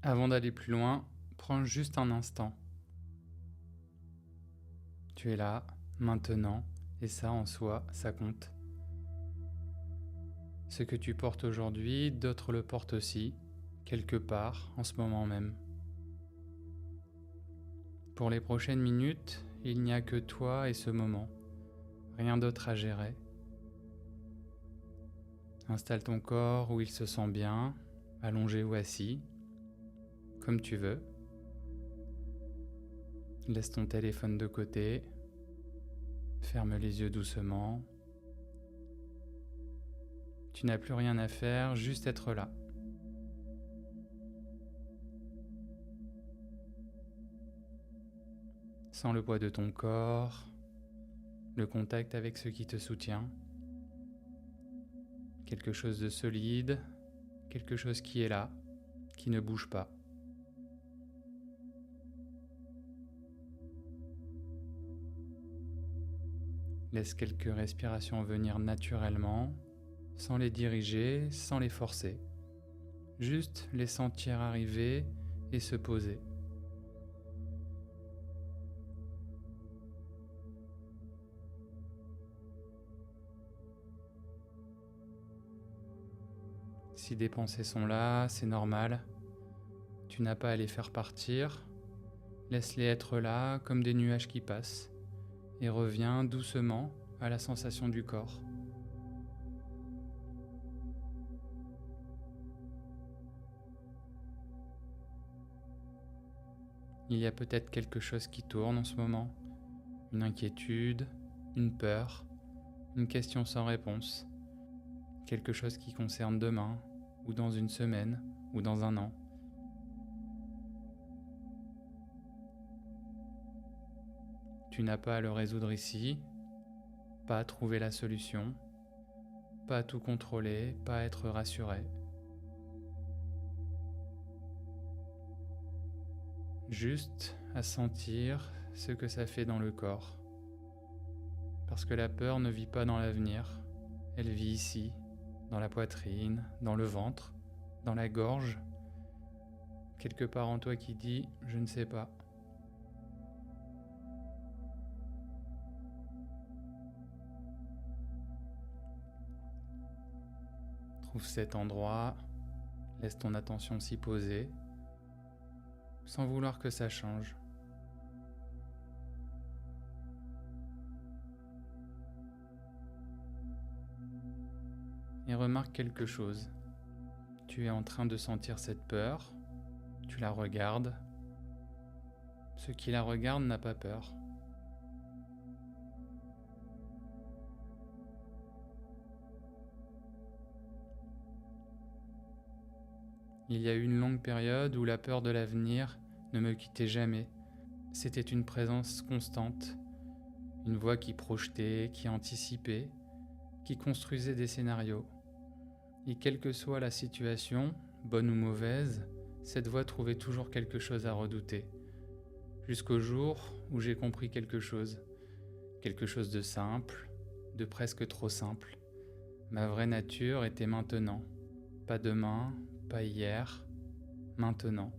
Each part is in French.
Avant d'aller plus loin, prends juste un instant. Tu es là, maintenant, et ça en soi, ça compte. Ce que tu portes aujourd'hui, d'autres le portent aussi, quelque part, en ce moment même. Pour les prochaines minutes, il n'y a que toi et ce moment, rien d'autre à gérer. Installe ton corps où il se sent bien, allongé ou assis, comme tu veux. Laisse ton téléphone de côté, ferme les yeux doucement. Tu n'as plus rien à faire, juste être là. Sens le poids de ton corps, le contact avec ce qui te soutient. Quelque chose de solide, quelque chose qui est là, qui ne bouge pas. Laisse quelques respirations venir naturellement, sans les diriger, sans les forcer. Juste les sentir arriver et se poser. Si des pensées sont là, c'est normal. Tu n'as pas à les faire partir. Laisse-les être là comme des nuages qui passent et reviens doucement à la sensation du corps. Il y a peut-être quelque chose qui tourne en ce moment, une inquiétude, une peur, une question sans réponse, quelque chose qui concerne demain, ou dans une semaine, ou dans un an. Tu n'as pas à le résoudre ici, pas à trouver la solution, pas à tout contrôler, pas à être rassuré. Juste à sentir ce que ça fait dans le corps. Parce que la peur ne vit pas dans l'avenir, elle vit ici, dans la poitrine, dans le ventre, dans la gorge, quelque part en toi qui dit « je ne sais pas ». Trouve cet endroit, laisse ton attention s'y poser, sans vouloir que ça change. Et remarque quelque chose. Tu es en train de sentir cette peur, tu la regardes. Ce qui la regarde n'a pas peur. Il y a eu une longue période où la peur de l'avenir ne me quittait jamais. C'était une présence constante, une voix qui projetait, qui anticipait, qui construisait des scénarios. Et quelle que soit la situation, bonne ou mauvaise, cette voix trouvait toujours quelque chose à redouter. Jusqu'au jour où j'ai compris quelque chose de simple, de presque trop simple. Ma vraie nature était maintenant, pas demain, pas hier, maintenant.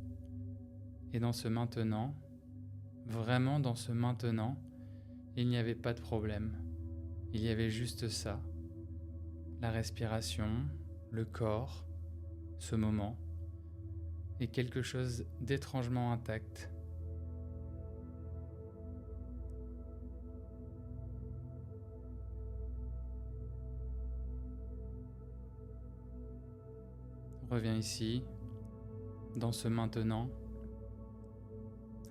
Et dans ce maintenant, vraiment dans ce maintenant, il n'y avait pas de problème. Il y avait juste ça, la respiration, le corps, ce moment, et quelque chose d'étrangement intact. Reviens ici, dans ce maintenant,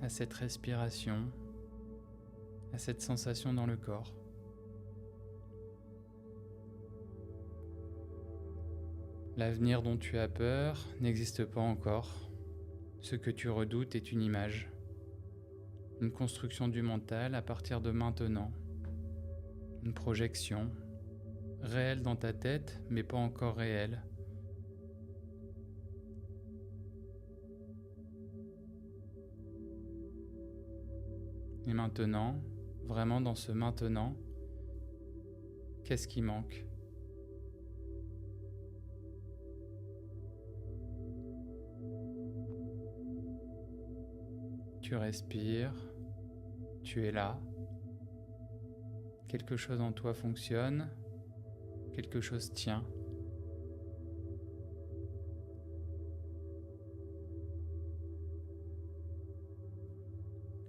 à cette respiration, à cette sensation dans le corps. L'avenir dont tu as peur n'existe pas encore. Ce que tu redoutes est une image, une construction du mental à partir de maintenant, une projection, réelle dans ta tête mais pas encore réelle. Et maintenant, vraiment dans ce maintenant, qu'est-ce qui manque ? Tu respires, tu es là. Quelque chose en toi fonctionne, quelque chose tient.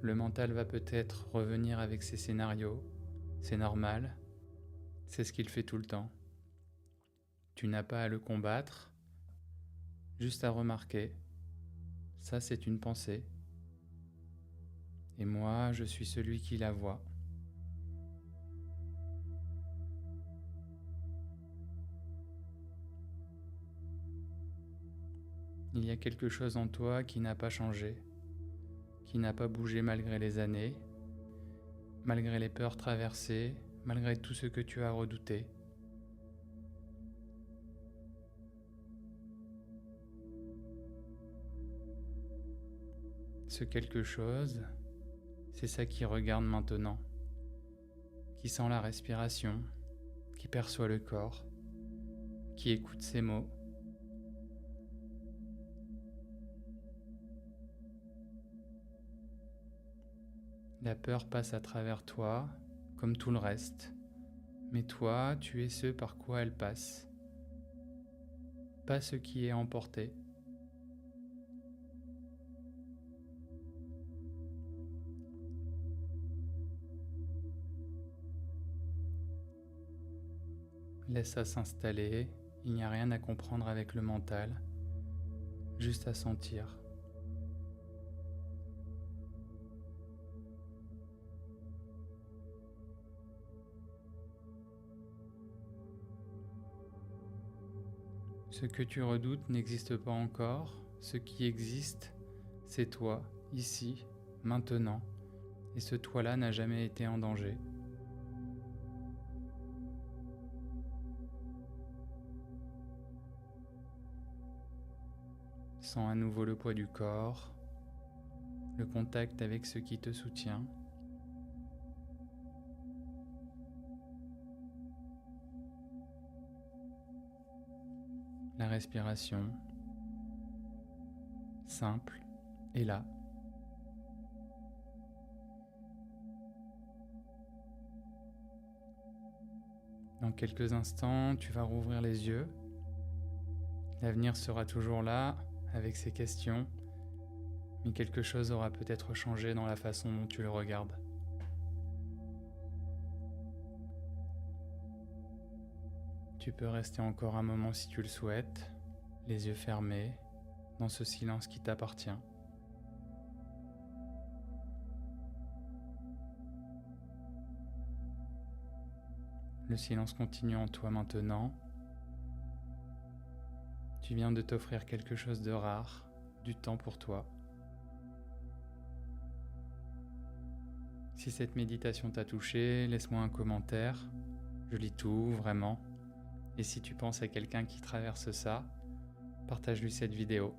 Le mental va peut-être revenir avec ses scénarios, c'est normal, c'est ce qu'il fait tout le temps. Tu n'as pas à le combattre, juste à remarquer, ça c'est une pensée. Et moi, je suis celui qui la voit. Il y a quelque chose en toi qui n'a pas changé, qui n'a pas bougé malgré les années, malgré les peurs traversées, malgré tout ce que tu as redouté. Ce quelque chose, c'est ça qui regarde maintenant, qui sent la respiration, qui perçoit le corps, qui écoute ses mots. La peur passe à travers toi, comme tout le reste, mais toi, tu es ce par quoi elle passe, pas ce qui est emporté. Laisse ça s'installer, il n'y a rien à comprendre avec le mental, juste à sentir. Ce que tu redoutes n'existe pas encore, ce qui existe, c'est toi, ici, maintenant, et ce toi-là n'a jamais été en danger. Sens à nouveau le poids du corps, le contact avec ce qui te soutient. La respiration, simple, est là. Dans quelques instants, tu vas rouvrir les yeux. L'avenir sera toujours là, avec ses questions, mais quelque chose aura peut-être changé dans la façon dont tu le regardes. Tu peux rester encore un moment si tu le souhaites, les yeux fermés, dans ce silence qui t'appartient. Le silence continue en toi maintenant. Tu viens de t'offrir quelque chose de rare, du temps pour toi. Si cette méditation t'a touché, laisse-moi un commentaire. Je lis tout, vraiment. Et si tu penses à quelqu'un qui traverse ça, partage-lui cette vidéo.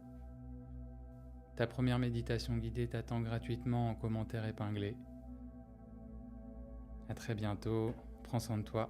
Ta première méditation guidée t'attend gratuitement en commentaire épinglé. À très bientôt, prends soin de toi.